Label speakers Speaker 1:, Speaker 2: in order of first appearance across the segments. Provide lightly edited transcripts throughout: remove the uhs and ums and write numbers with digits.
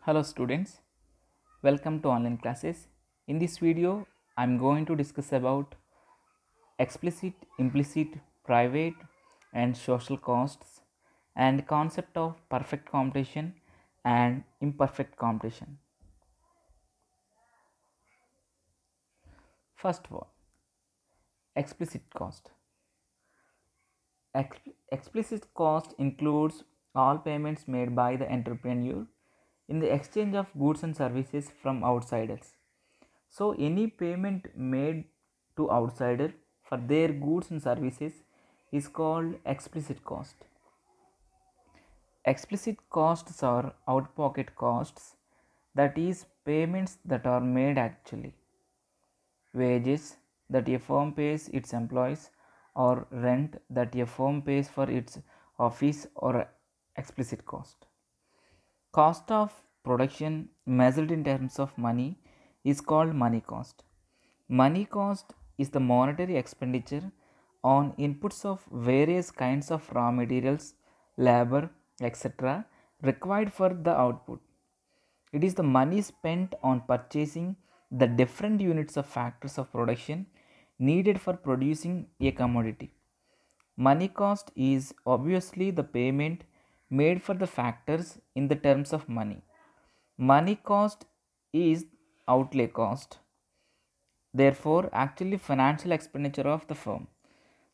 Speaker 1: Hello students, welcome to online classes. In this video, I am going to discuss about explicit, implicit, private and social costs and concept of perfect competition and imperfect competition. First of all, explicit cost. Explicit cost includes all payments made by the entrepreneur in the exchange of goods and services from outsiders. So any payment made to outsider for their goods and services is called explicit cost. Explicit costs are out-pocket costs, that is payments that are made actually. Wages that a firm pays its employees or rent that a firm pays for its office or explicit cost. Cost of production measured in terms of money is called money cost. Money cost is the monetary expenditure on inputs of various kinds of raw materials, labor, etc. required for the output. It is the money spent on purchasing the different units of factors of production needed for producing a commodity. Money cost is obviously the payment made for the factors in the terms of money. Money cost is outlay cost, therefore actually financial expenditure of the firm.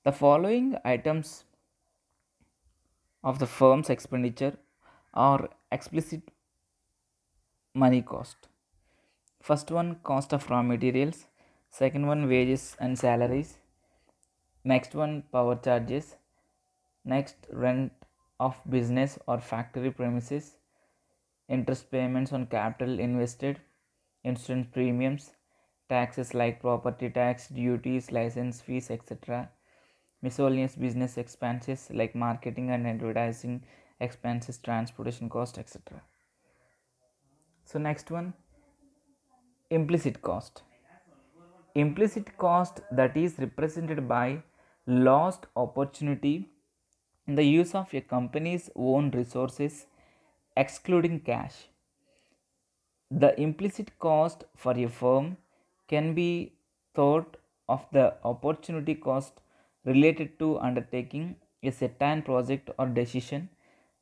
Speaker 1: The following items of the firm's expenditure are explicit money cost. First one, cost of raw materials. Second one, wages and salaries. Next one, power charges. Next, rent of business or factory premises. Interest payments on capital invested. Insurance premiums. Taxes like property tax, duties, license fees, etc. Miscellaneous business expenses like marketing and advertising expenses, transportation cost, etc. So next one, implicit cost. Implicit cost, that is represented by lost opportunity in the use of a company's own resources excluding cash. The implicit cost for a firm can be thought of the opportunity cost related to undertaking a certain project or decision,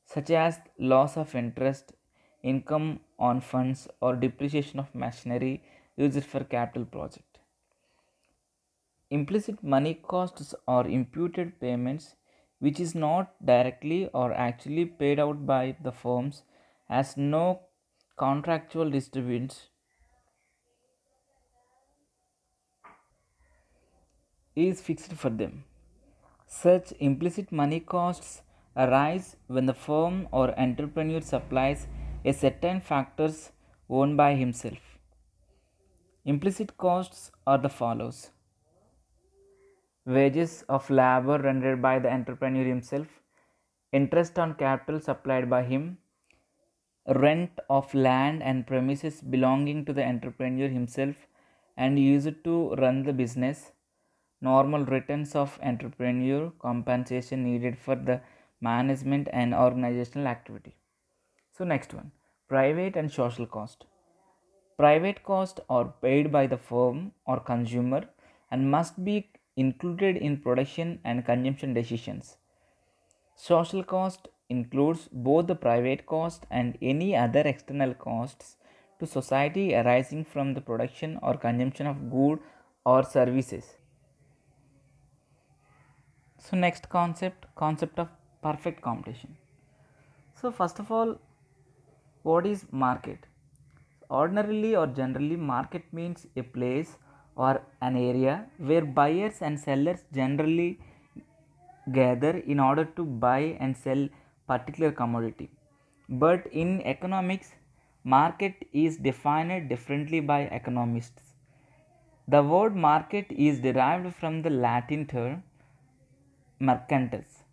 Speaker 1: such as loss of interest, income on funds, or depreciation of machinery used for capital project. Implicit money costs are imputed payments which is not directly or actually paid out by the firms, as no contractual disturbance is fixed for them. Such implicit money costs arise when the firm or entrepreneur supplies a certain factors owned by himself. Implicit costs are the follows: wages of labor rendered by the entrepreneur himself, interest on capital supplied by him, rent of land and premises belonging to the entrepreneur himself and used to run the business, normal returns of entrepreneur, compensation needed for the management and organizational activity. So next one, private and social cost. Private costs are paid by the firm or consumer and must be included in production and consumption decisions. Social cost includes both the private cost and any other external costs to society arising from the production or consumption of goods or services. So next concept of perfect competition. So first of all, what is market? Ordinarily or generally, market means a place or an area where buyers and sellers generally gather in order to buy and sell particular commodity. But in economics, market is defined differently by economists. The word market is derived from the Latin term mercantis,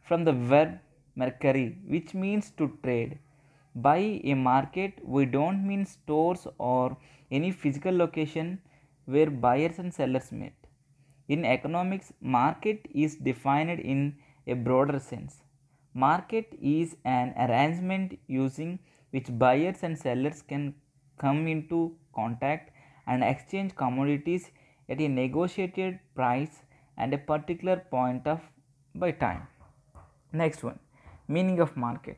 Speaker 1: from the verb mercari, which means to trade. By a market, we don't mean stores or any physical location where buyers and sellers meet. In economics, market is defined in a broader sense. Market is an arrangement using which buyers and sellers can come into contact and exchange commodities at a negotiated price and a particular point of by time. Next one, meaning of market.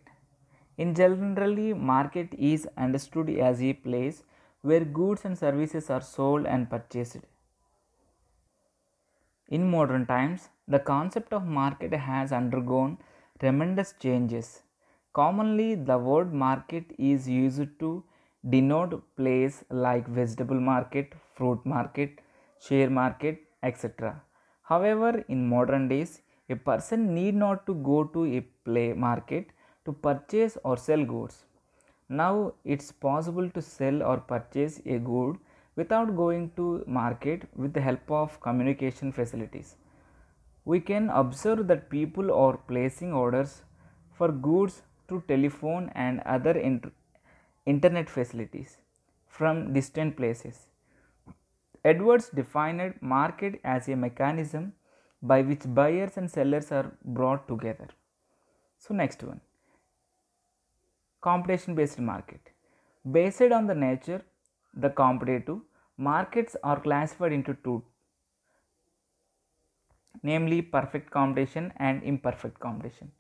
Speaker 1: In generally, market is understood as a place where goods and services are sold and purchased. In modern times, the concept of market has undergone tremendous changes. Commonly, the word market is used to denote place like vegetable market, fruit market, share market, etc. However, in modern days, a person need not to go to a play market to purchase or sell goods. Now it's possible to sell or purchase a good without going to market with the help of communication facilities. We can observe that people are placing orders for goods through telephone and other internet facilities from distant places. Edwards defined market as a mechanism by which buyers and sellers are brought together. So next one, competition based market. Based on the nature, the competitive markets are classified into two, namely perfect competition and imperfect competition.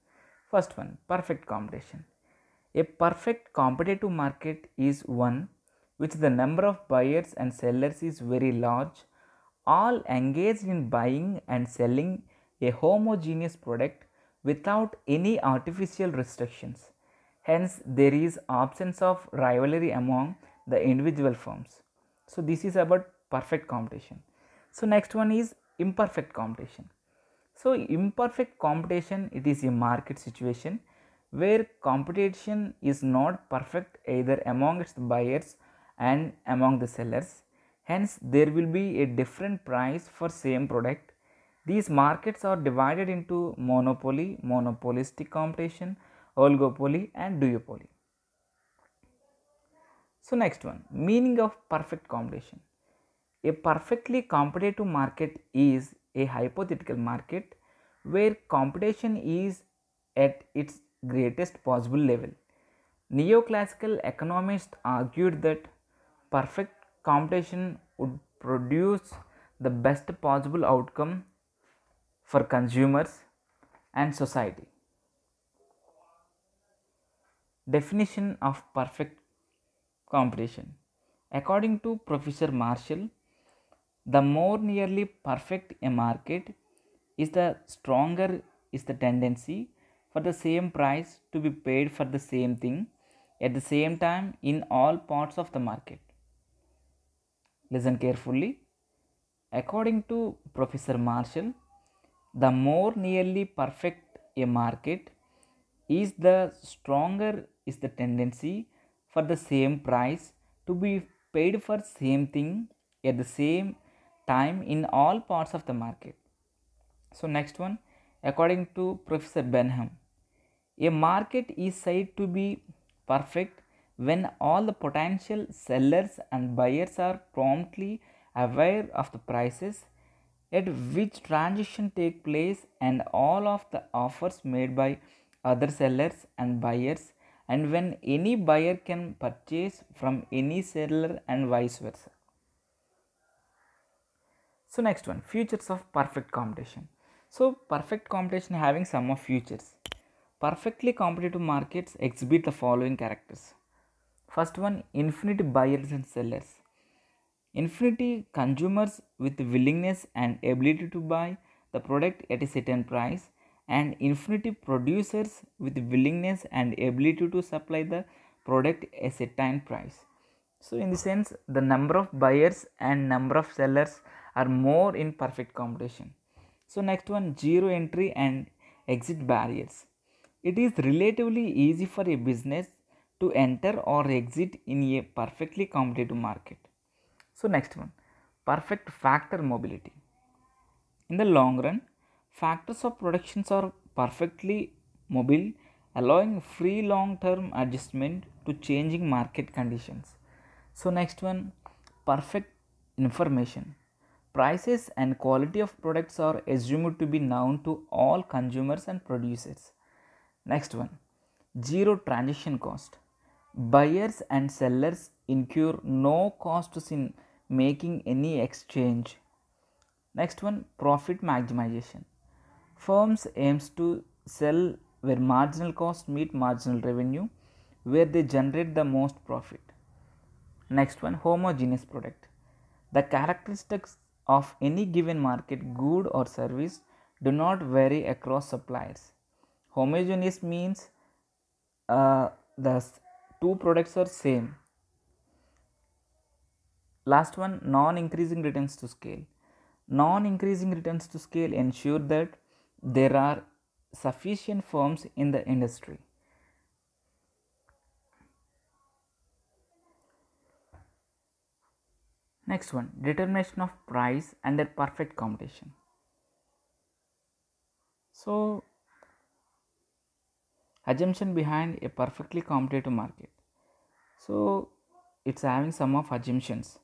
Speaker 1: First one, perfect competition. A perfect competitive market is one which the number of buyers and sellers is very large, all engaged in buying and selling a homogeneous product without any artificial restrictions. Hence, there is absence of rivalry among the individual firms. So, this is about perfect competition. So, next one is imperfect competition. So, imperfect competition, it is a market situation where competition is not perfect either amongst the buyers and among the sellers. Hence, there will be a different price for same product. These markets are divided into monopoly, monopolistic competition, oligopoly and duopoly. So, next one, meaning of perfect competition. A perfectly competitive market is a hypothetical market where competition is at its greatest possible level. Neoclassical economists argued that perfect competition would produce the best possible outcome for consumers and society. Definition of perfect competition. According to Professor Marshall, the more nearly perfect a market is, the stronger is the tendency for the same price to be paid for the same thing at the same time in all parts of the market. Listen carefully. According to Professor Marshall, the more nearly perfect a market is, the stronger is the tendency for the same price to be paid for same thing at the same time in all parts of the market. So next one, according to Professor Benham, a market is said to be perfect when all the potential sellers and buyers are promptly aware of the prices at which transaction take place and all of the offers made by other sellers and buyers, and when any buyer can purchase from any seller and vice versa. So next one, features of perfect competition. So perfect competition having some of features. Perfectly competitive markets exhibit the following characters. First one, infinite buyers and sellers. Infinity consumers with willingness and ability to buy the product at a certain price, and infinity producers with willingness and ability to supply the product at a certain price. So in the sense, the number of buyers and number of sellers are more in perfect competition. So next one, zero entry and exit barriers. It is relatively easy for a business to enter or exit in a perfectly competitive market. So next one, perfect factor mobility. In the long run, factors of productions are perfectly mobile, allowing free long-term adjustment to changing market conditions. So next one, perfect information. Prices and quality of products are assumed to be known to all consumers and producers. Next one, zero transaction cost. Buyers and sellers incur no costs in making any exchange. Next one, profit maximization. Firms aims to sell where marginal costs meet marginal revenue, where they generate the most profit. Next one, homogeneous product. The characteristics of any given market, good or service, do not vary across suppliers. Homogeneous means the two products are same. Last one, non-increasing returns to scale. Non-increasing returns to scale ensure that there are sufficient firms in the industry. Next one, determination of price under perfect competition. So, assumption behind a perfectly competitive market. So, it's having some of assumptions.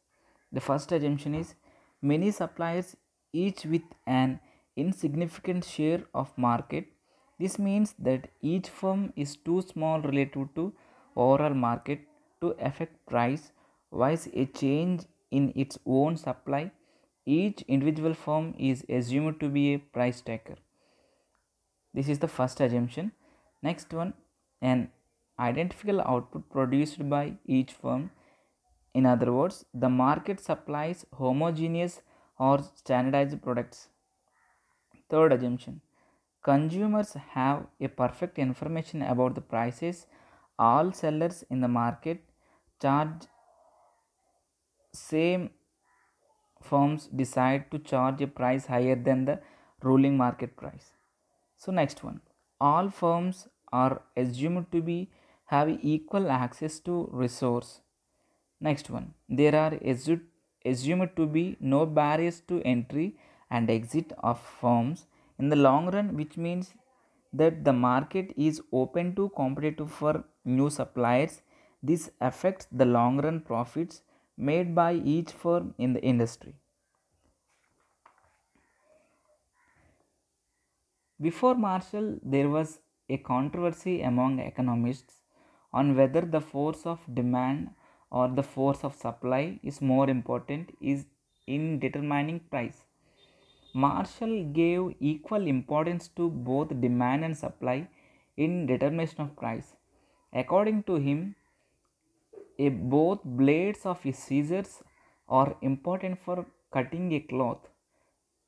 Speaker 1: The first assumption is many suppliers, each with an insignificant share of market. This means that each firm is too small relative to overall market to affect price. Wise a change in its own supply, each individual firm is assumed to be a price taker. This is the first assumption. Next one, an identical output produced by each firm. In other words, the market supplies homogeneous or standardized products. Third assumption, consumers have a perfect information about the prices all sellers in the market charge. Same firms decide to charge a price higher than the ruling market price. So next one, all firms are assumed to be have equal access to resource. Next one, there are assumed to be no barriers to entry and exit of firms in the long run, which means that the market is open to competitive for new suppliers. This affects the long run profits made by each firm in the industry. Before Marshall, there was a controversy among economists on whether the force of demand or the force of supply is more important is in determining price. Marshall gave equal importance to both demand and supply in determination of price. According to him, both blades of his scissors are important for cutting a cloth.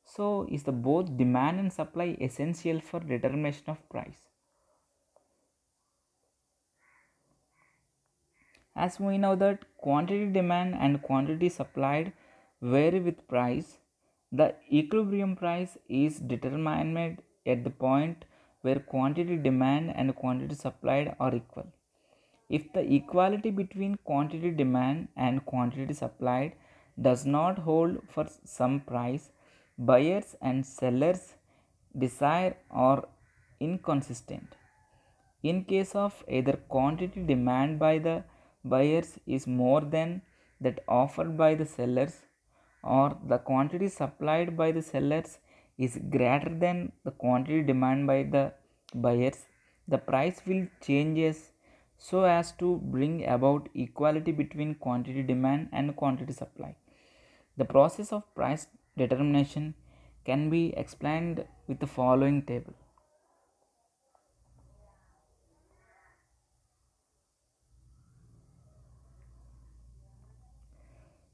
Speaker 1: So, is the both demand and supply essential for determination of price? As we know that quantity demand and quantity supplied vary with price, the equilibrium price is determined at the point where quantity demand and quantity supplied are equal. If the equality between quantity demand and quantity supplied does not hold for some price, buyers and sellers' desire are inconsistent. In case of either quantity demand by the buyers is more than that offered by the sellers, or the quantity supplied by the sellers is greater than the quantity demand by the buyers, the price will changes so as to bring about equality between quantity demand and quantity supply. The process of price determination can be explained with the following table.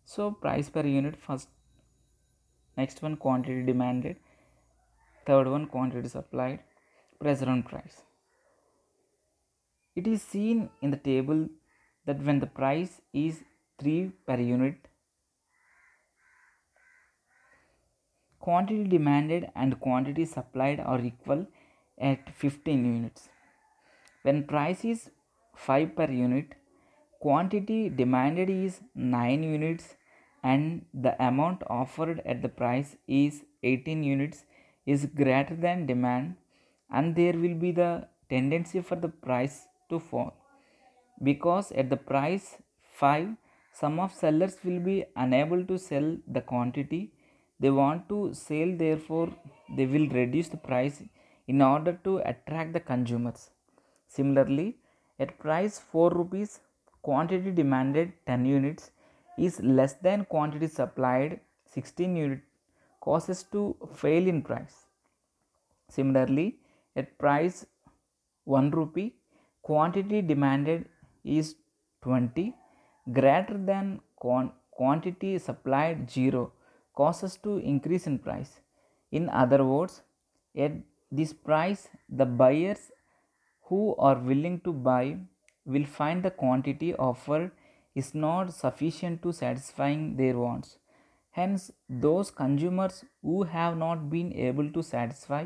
Speaker 1: So price per unit first, next one quantity demanded, third one quantity supplied, pressure on price. It is seen in the table that when the price is 3 per unit, quantity demanded and quantity supplied are equal at 15 units. When price is 5 per unit, quantity demanded is 9 units and the amount offered at the price is 18 units is greater than demand, and there will be the tendency for the price to fall, because at the price 5 some of sellers will be unable to sell the quantity they want to sell, therefore they will reduce the price in order to attract the consumers. Similarly, at price 4 rupees quantity demanded 10 units is less than quantity supplied 16 units causes to fail in price. Similarly, at price 1 rupee, quantity demanded is 20 greater than quantity supplied 0 causes to increase in price. In other words, at this price, the buyers who are willing to buy will find the quantity offered is not sufficient to satisfying their wants. Hence, those consumers who have not been able to satisfy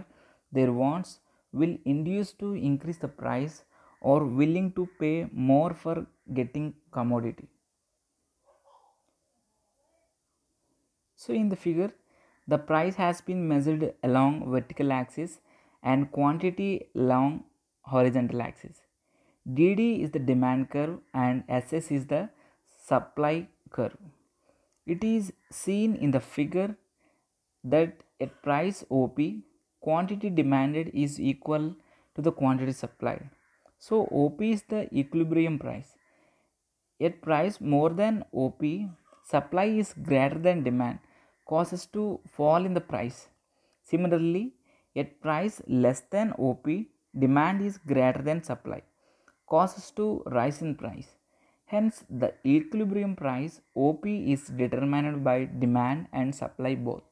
Speaker 1: their wants will induce to increase the price or willing to pay more for getting commodity. So in the figure, the price has been measured along vertical axis and quantity along horizontal axis. DD is the demand curve and SS is the supply curve. It is seen in the figure that at price OP, quantity demanded is equal to the quantity supplied. So OP is the equilibrium price. At price more than OP, supply is greater than demand, causes to fall in the price. Similarly, at price less than OP, demand is greater than supply, causes to rise in price. Hence, the equilibrium price OP is determined by demand and supply both.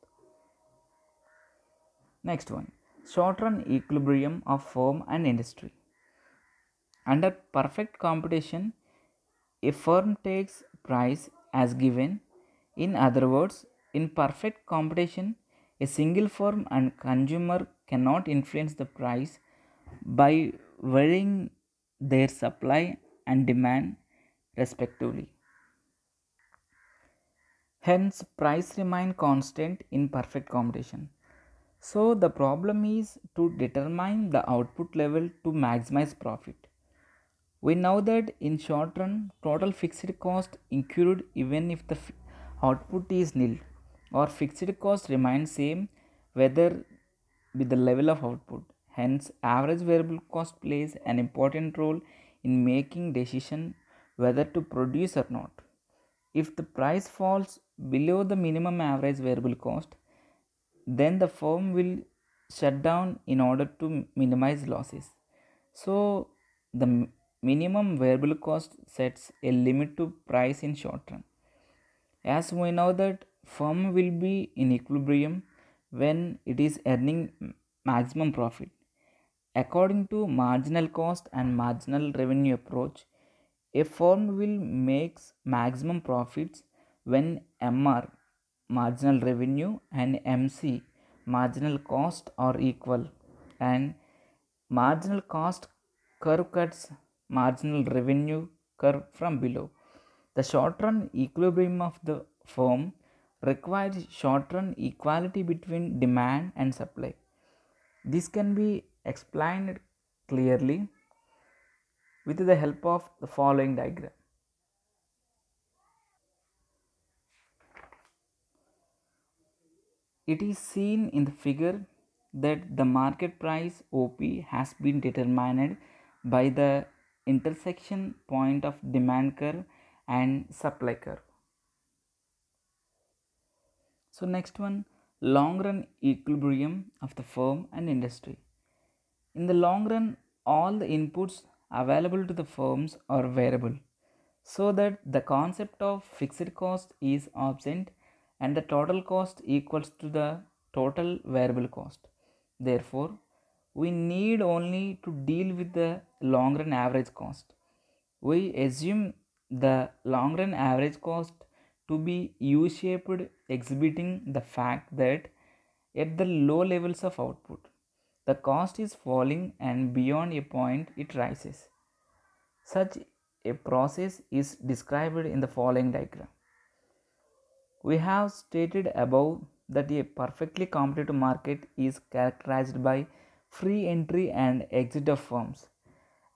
Speaker 1: Next one, short run equilibrium of firm and industry. Under perfect competition, a firm takes price as given. In other words, in perfect competition, a single firm and consumer cannot influence the price by varying their supply and demand respectively. Hence, price remain constant in perfect competition. So, the problem is to determine the output level to maximize profit. We know that in short run, total fixed cost incurred even if the output is nil, or fixed cost remains same whether with the level of output. Hence, average variable cost plays an important role in making decision whether to produce or not. If the price falls below the minimum average variable cost, then the firm will shut down in order to minimize losses. So, the minimum variable cost sets a limit to price in short run. As we know that firm will be in equilibrium when it is earning maximum profit. According to marginal cost and marginal revenue approach, a firm will make maximum profits when MR marginal revenue and MC marginal cost are equal and marginal cost curve cuts marginal revenue curve from below. The short run equilibrium of the firm requires short run equality between demand and supply. This can be explained clearly with the help of the following diagram. It is seen in the figure that the market price OP has been determined by the intersection point of demand curve and supply curve. So next one, long run equilibrium of the firm and industry. In the long run, all the inputs available to the firms are variable, so that the concept of fixed cost is absent and the total cost equals to the total variable cost. Therefore, we need only to deal with the long run average cost. We assume the long run average cost to be U-shaped, exhibiting the fact that at the low levels of output, the cost is falling and beyond a point it rises. Such a process is described in the following diagram. We have stated above that a perfectly competitive market is characterized by free entry and exit of firms.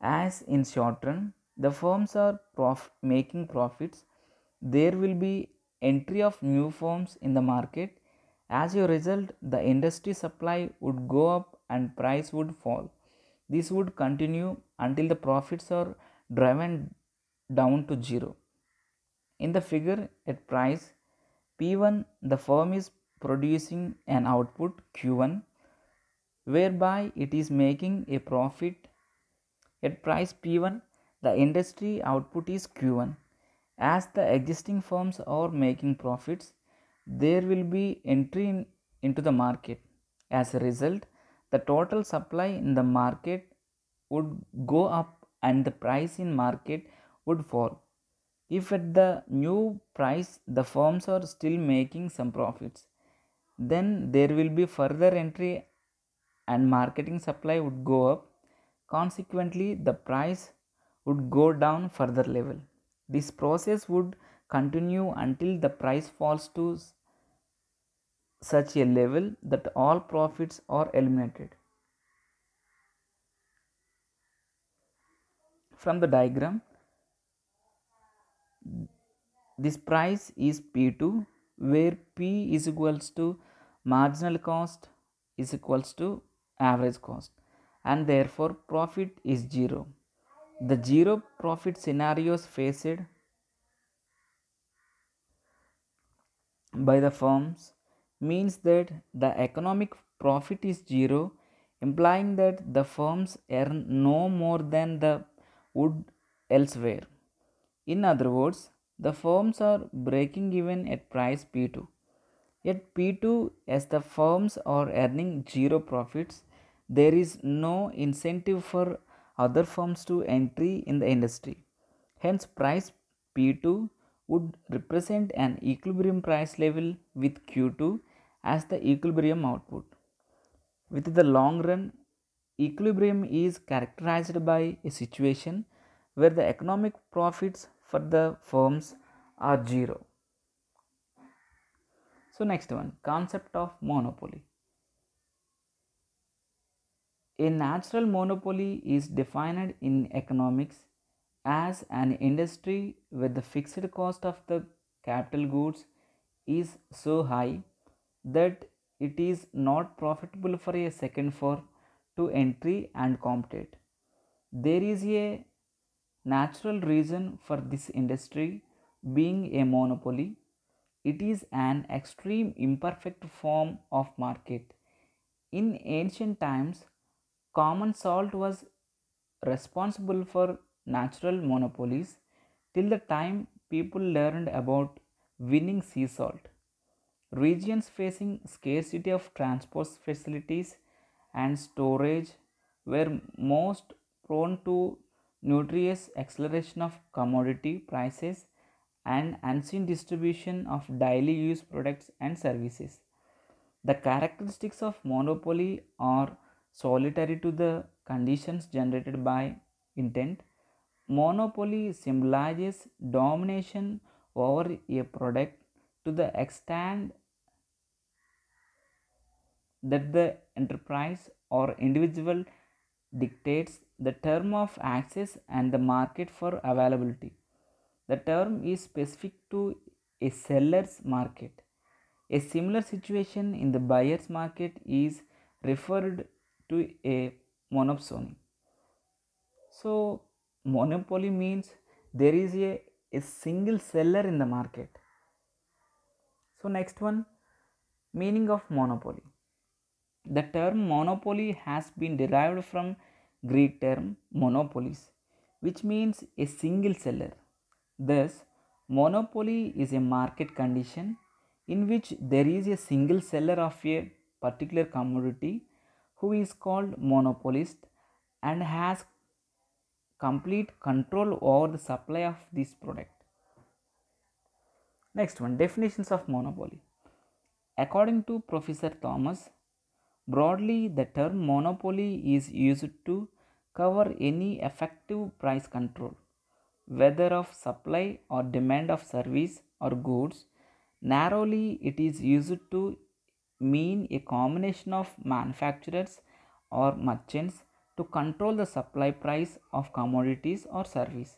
Speaker 1: As in short run, the firms are making profits, there will be entry of new firms in the market. As a result, the industry supply would go up and price would fall. This would continue until the profits are driven down to zero. In the figure at price P1, the firm is producing an output Q1 whereby it is making a profit. At price P1, the industry output is Q1. As the existing firms are making profits, there will be entry into the market. As a result, the total supply in the market would go up and the price in market would fall. If at the new price the firms are still making some profits, then there will be further entry and marketing supply would go up. Consequently, the price would go down further level. This process would continue until the price falls to such a level that all profits are eliminated. From the diagram, this price is P2 where P is equals to marginal cost is equals to average cost, and therefore profit is 0. The zero profit scenarios faced by the firms means that the economic profit is 0, implying that the firms earn no more than the would elsewhere. In other words, the firms are breaking even at price P2. At P2, as the firms are earning zero profits, there is no incentive for other firms to entry in the industry. Hence, price P2 would represent an equilibrium price level with Q2 as the equilibrium output. With the long run, equilibrium is characterized by a situation where the economic profits for the firms are zero. So next one, concept of monopoly. A natural monopoly is defined in economics as an industry where the fixed cost of the capital goods is so high that it is not profitable for a second firm to entry and compete. There is a natural reason for this industry being a monopoly. It is an extreme imperfect form of market. In ancient times, common salt was responsible for natural monopolies till the time people learned about winning sea salt. Regions facing scarcity of transport facilities and storage were most prone to nutritious acceleration of commodity prices and unseen distribution of daily use products and services. The characteristics of monopoly are solitary to the conditions generated by intent. Monopoly symbolizes domination over a product to the extent that the enterprise or individual dictates the term of access and the market for availability. The term is specific to a seller's market. A similar situation in the buyer's market is referred to a monopsony. So, monopoly means there is a single seller in the market. So, next one, meaning of monopoly. The term monopoly has been derived from Greek term monopolis, which means a single seller. Thus, monopoly is a market condition in which there is a single seller of a particular commodity who is called monopolist and has complete control over the supply of this product. Next one, definitions of monopoly. According to Professor Thomas, broadly the term monopoly is used to cover any effective price control, whether of supply or demand of service or goods. Narrowly, it is used to mean a combination of manufacturers or merchants to control the supply price of commodities or service.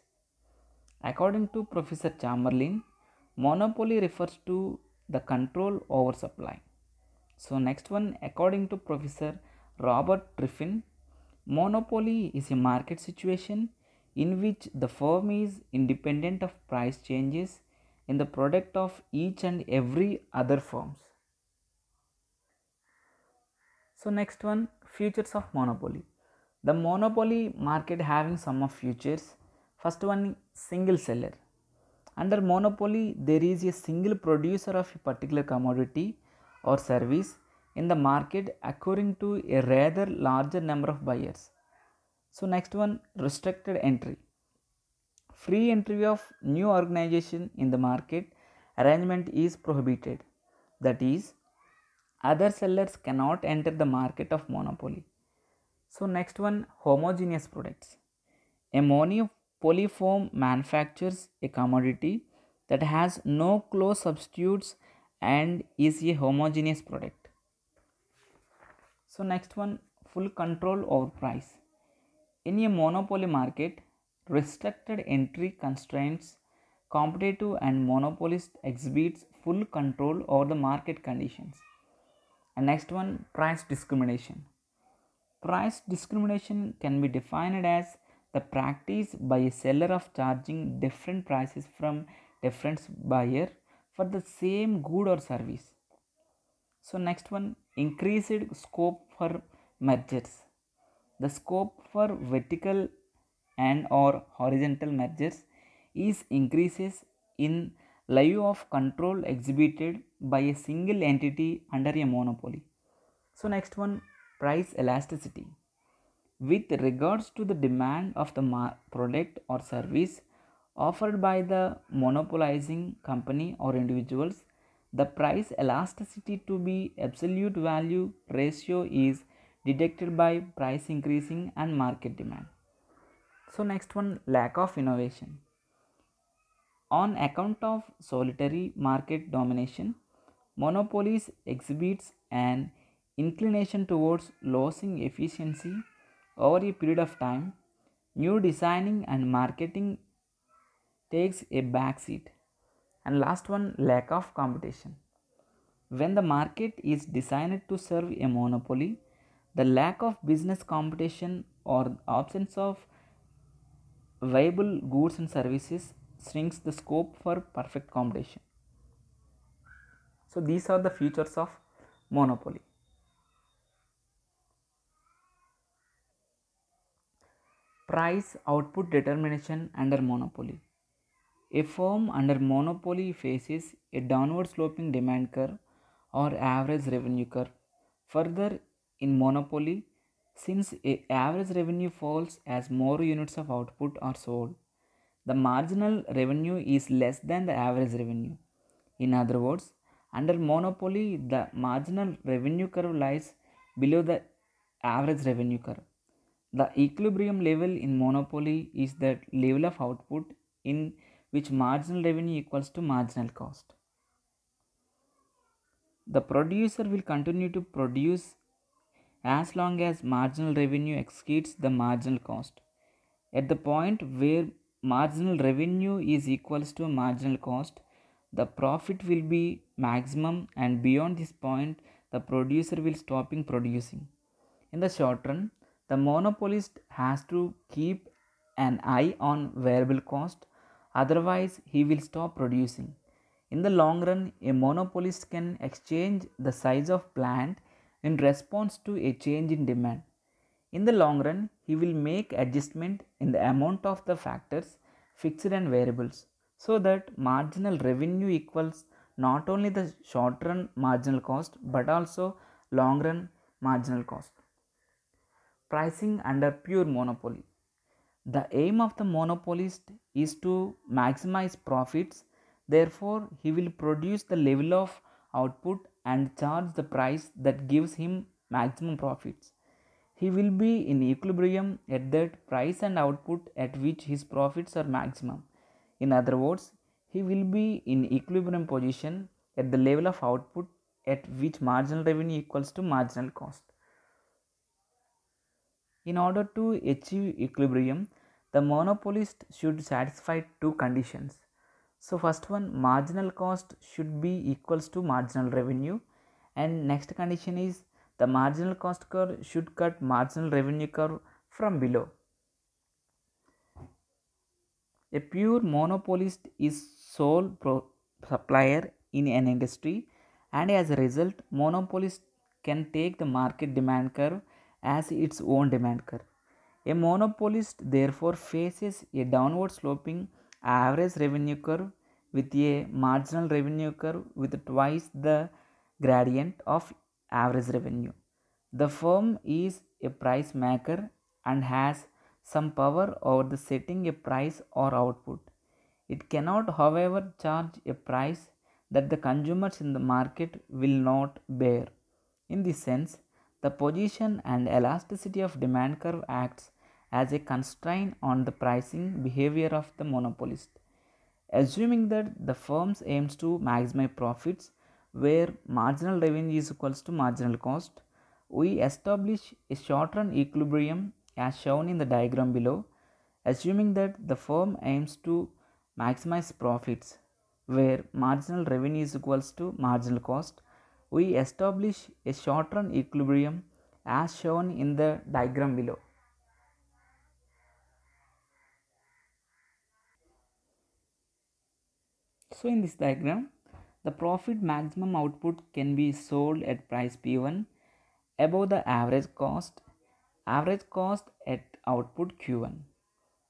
Speaker 1: According to Professor Chamberlain, monopoly refers to the control over supply. So next one, according to Professor Robert Triffin, monopoly is a market situation in which the firm is independent of price changes in the product of each and every other firms. So next one, features of monopoly. The monopoly market having some of features. First one, single seller. Under monopoly, there is a single producer of a particular commodity or service in the market according to a rather larger number of buyers. So next one, restricted entry. Free entry of new organization in the market arrangement is prohibited. That is, other sellers cannot enter the market of monopoly. So next one, homogeneous products. A monopoly firm manufactures a commodity that has no close substitutes and is a homogeneous product. So next one, full control over price. In a monopoly market, restricted entry constraints competitive and monopolist exhibits full control over the market conditions. And next one, price discrimination. Price discrimination can be defined as the practice by a seller of charging different prices from different buyer for the same good or service. So next one, increased scope for mergers. The scope for vertical and or horizontal mergers is increases in lieu of control exhibited by a single entity under a monopoly. So next one, price elasticity. With regards to the demand of the product or service offered by the monopolizing company or individuals, the price elasticity to be absolute value ratio is detected by price increasing and market demand. So next one, lack of innovation. On account of solitary market domination, monopolies exhibits an inclination towards losing efficiency over a period of time. New designing and marketing takes a backseat. And last one, lack of competition. When the market is designed to serve a monopoly, the lack of business competition or absence of viable goods and services shrinks the scope for perfect competition. So these are the features of monopoly. Price output determination under monopoly. A firm under monopoly faces a downward sloping demand curve or average revenue curve. Further, in monopoly, since a average revenue falls as more units of output are sold, the marginal revenue is less than the average revenue. In other words, under monopoly, the marginal revenue curve lies below the average revenue curve. The equilibrium level in monopoly is the level of output in which marginal revenue equals to marginal cost. The producer will continue to produce as long as marginal revenue exceeds the marginal cost. At the point where marginal revenue is equals to marginal cost, the profit will be maximum, and beyond this point the producer will stop producing. In the short run, the monopolist has to keep an eye on variable cost, otherwise he will stop producing. In the long run, a monopolist can exchange the size of plant in response to a change in demand. In the long run, he will make adjustment in the amount of the factors, fixed and variables, so that marginal revenue equals not only the short run marginal cost but also long run marginal cost. Pricing under pure monopoly. The aim of the monopolist is to maximize profits, therefore, he will produce the level of output and charge the price that gives him maximum profits. He will be in equilibrium at that price and output at which his profits are maximum. In other words, he will be in equilibrium position at the level of output at which marginal revenue equals to marginal cost. In order to achieve equilibrium, the monopolist should satisfy two conditions. So first one, marginal cost should be equals to marginal revenue, and next condition is the marginal cost curve should cut marginal revenue curve from below. A pure monopolist is sole supplier in an industry, and as a result monopolist can take the market demand curve as its own demand curve. A monopolist therefore faces a downward sloping average revenue curve with a marginal revenue curve with twice the gradient of average revenue. The firm is a price maker and has some power over the setting a price or output. It cannot, however, charge a price that the consumers in the market will not bear. In this sense, the position and elasticity of demand curve acts as a constraint on the pricing behavior of the monopolist. Assuming that the firm aims to maximize profits where marginal revenue is equals to marginal cost, we establish a short-run equilibrium as shown in the diagram below. Assuming that the firm aims to maximize profits where marginal revenue is equals to marginal cost, we establish a short-run equilibrium as shown in the diagram below. So in this diagram, the profit maximum output can be sold at price P1 above the average cost at output Q1.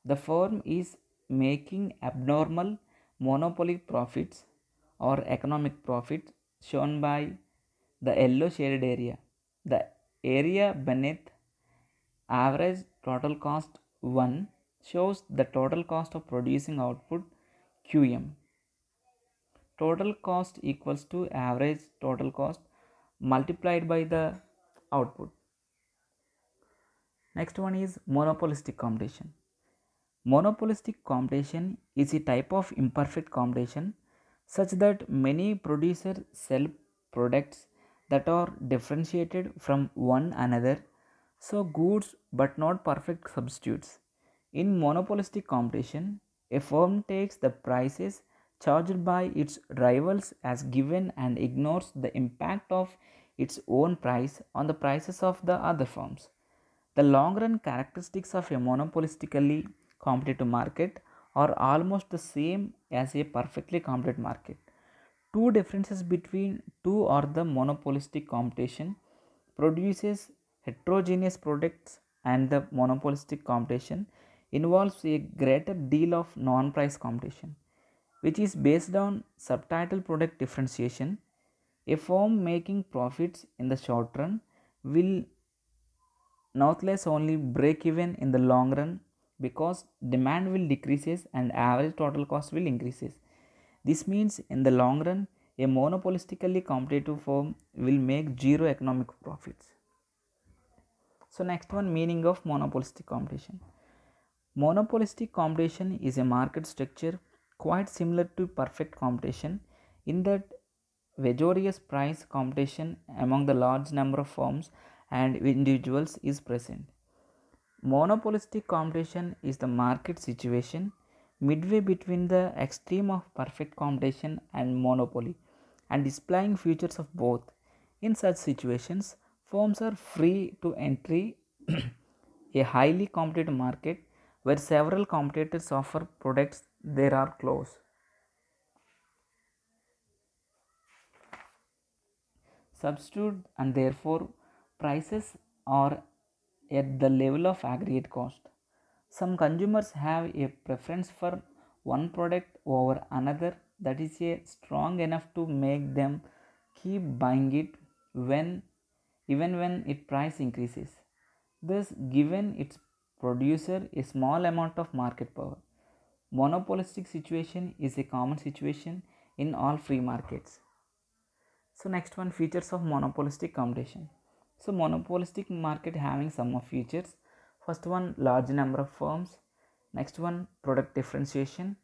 Speaker 1: The firm is making abnormal monopoly profits or economic profits shown by the yellow shaded area. The area beneath average total cost 1 shows the total cost of producing output QM. Total cost equals to average total cost multiplied by the output. Next one is monopolistic competition. Monopolistic competition is a type of imperfect competition such that many producers sell products that are differentiated from one another, so goods but not perfect substitutes. In monopolistic competition, a firm takes the prices charged by its rivals as given and ignores the impact of its own price on the prices of the other firms. The long run characteristics of a monopolistically competitive market are almost the same as a perfectly competitive market. Two differences between two or the monopolistic competition produces heterogeneous products, and the monopolistic competition involves a greater deal of non-price competition, which is based on subtitle product differentiation. A firm making profits in the short run will nonetheless only break even in the long run because demand will decreases and average total cost will increases. This means in the long run a monopolistically competitive firm will make zero economic profits. So next one, meaning of monopolistic competition. Monopolistic competition is a market structure quite similar to perfect competition in that vigorous price competition among the large number of firms and individuals is present. Monopolistic competition is the market situation midway between the extreme of perfect competition and monopoly and displaying features of both. In such situations, firms are free to enter a highly competitive market where several competitors offer products they are close. Substitute and therefore prices are at the level of aggregate cost. Some consumers have a preference for one product over another that is strong enough to make them keep buying it when even when its price increases, thus giving its producer a small amount of market power. Monopolistic situation is a common situation in all free markets. So next one, features of monopolistic competition. So monopolistic market having some of features. First one, large number of firms. Next one, product differentiation.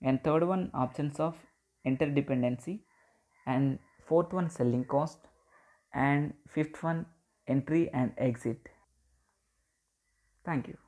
Speaker 1: And third one, absence of interdependency. And fourth one, selling cost. And fifth one, entry and exit. Thank you.